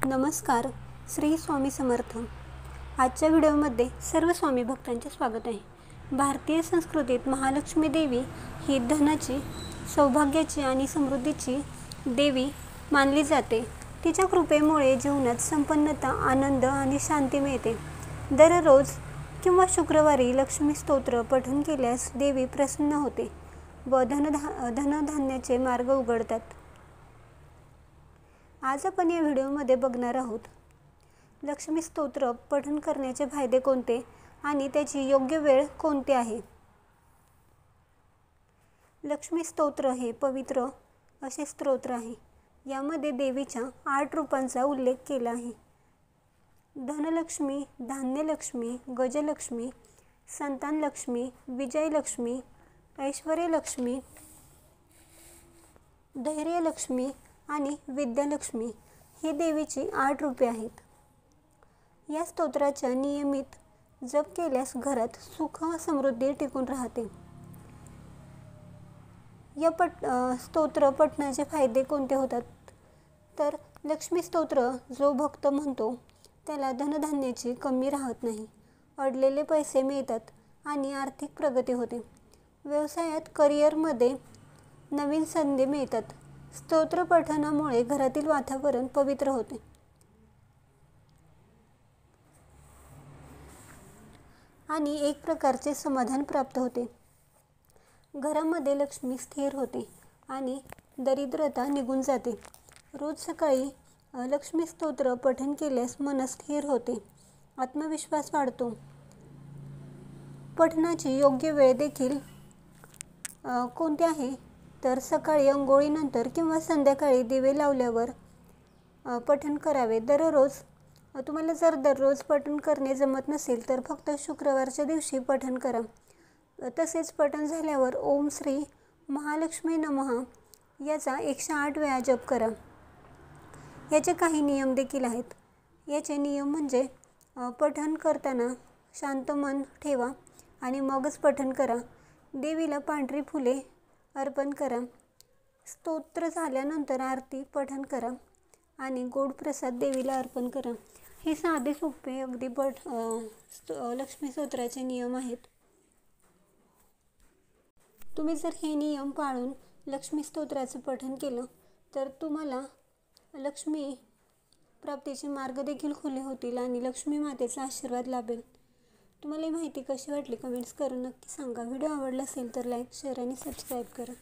नमस्कार. श्री स्वामी समर्थ. आजच्या व्हिडिओमध्ये सर्व स्वामी भक्तांचे स्वागत आहे. भारतीय संस्कृतीत महालक्ष्मी देवी ही धनाची, सौभाग्याची आणि समृद्धीची देवी मानली जाते. तिच्या कृपेमुळे जीवनात संपन्नता, आनंद आणि शांती मिळते. दररोज किंवा शुक्रवारी लक्ष्मी स्तोत्र पठण केल्यास देवी प्रसन्न होते व धनधान्याचे मार्ग उघडतात. आज आपण या व्हिडिओमध्ये बघणार आहोत लक्ष्मी स्तोत्र पठण करण्याचे फायदे कोणते आणि त्याची योग्य वेळ कोणती आहे. लक्ष्मी स्तोत्र हे पवित्र असे स्तोत्र आहे. यामध्ये देवीच्या 8 रूपांचा उल्लेख केला आहे. धनलक्ष्मी, धान्यलक्ष्मी, गजलक्ष्मी, संतानलक्ष्मी, विजयलक्ष्मी, ऐश्वर्यलक्ष्मी, धैर्यलक्ष्मी आणि विद्यालक्ष्मी ही देवीची 8 रूपे आहेत. या स्तोत्राचा नियमित जप केल्यास घरात सुख व समृद्धी टिकून राहते. या स्तोत्र पठणाचे फायदे कोणते होतात तर लक्ष्मी स्तोत्र जो भक्त म्हणतो त्याला धनधान्याची कमी राहत नाही. अडलेले पैसे मिळतात आणि आर्थिक प्रगती होते. व्यवसायात, करिअरमध्ये नवीन संधी मिळतात. स्तोत्र पठणामुळे घरातील वातावरण पवित्र होते. आणि एक प्रकारचे समाधान प्राप्त होते. घरामध्ये लक्ष्मी स्थिर होते आणि दरिद्रता निघून जाते. रोज सकाळी लक्ष्मी स्तोत्र पठण केल्यास मन स्थिर होते, आत्मविश्वास वाढतो. पठणाची योग्य वेळ देखील कोणती आहे तर सकाळी अंघोळीनंतर किंवा संध्याकाळी दिवे लावल्यावर पठण करावे. तुम्हाला जर दररोज पठण करणे जमत नसेल तर फक्त शुक्रवारच्या दिवशी पठण करा. तसेच पठण झाल्यावर ओम श्री महालक्ष्मी नमः याचा 108 वेळा जप करा. याचे काही नियम देखील आहेत. याचे नियम म्हणजे पठण करताना शांत मन ठेवा आणि मगच पठण करा. देवीला पांढरी फुले अर्पण करा. स्तोत्र झाल्यानंतर आरती पठण करा आणि गोड प्रसाद देवीला अर्पण करा. हे साधे सोपे अगदी लक्ष्मी स्तोत्राचे नियम आहेत. तुम्ही जर हे नियम पाळून लक्ष्मी स्तोत्राचं पठण केलं तर तुम्हाला लक्ष्मी प्राप्तीचे मार्ग देखील खुले होतील आणि लक्ष्मी मातेचा आशीर्वाद लाभेल. तुम्हाला ही माहिती कशी वाटली कमेंट्स करून नक्की सांगा. व्हिडिओ आवडला असेल तर लाईक, शेअर आणि सबस्क्राईब करा.